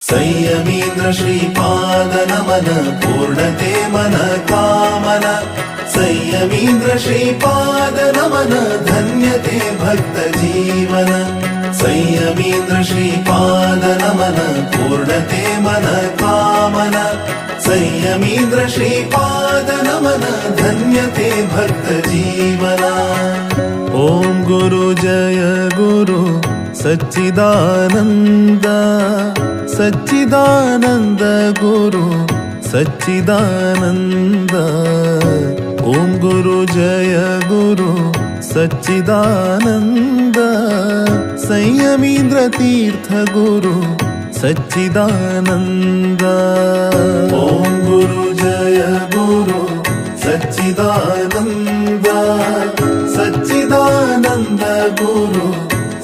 संयमीन्द्र श्रीपाद नमन पूर्णते मन कामन संयमीन्द्र श्रीपाद नमन धन्यते भक्त जीवन संयमीन्द्र श्रीपाद नमन पूर्णते मन कामन संयमीन्द्र श्रीपाद नमन धन्यते भक्त जीवन। ओम गुरु जय गुरु सच्चिदानंद सच्चिदानंद गुरु सच्चिदानंद। ओम गुरु जय गुरु सच्चिदानंद संयमीन्द्र तीर्थ गुरु सच्चिदानंद। ओम गुरु जय गुरु सच्चिदानंद सच्चिदानंद गुरु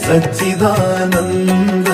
सच्चिदानंद।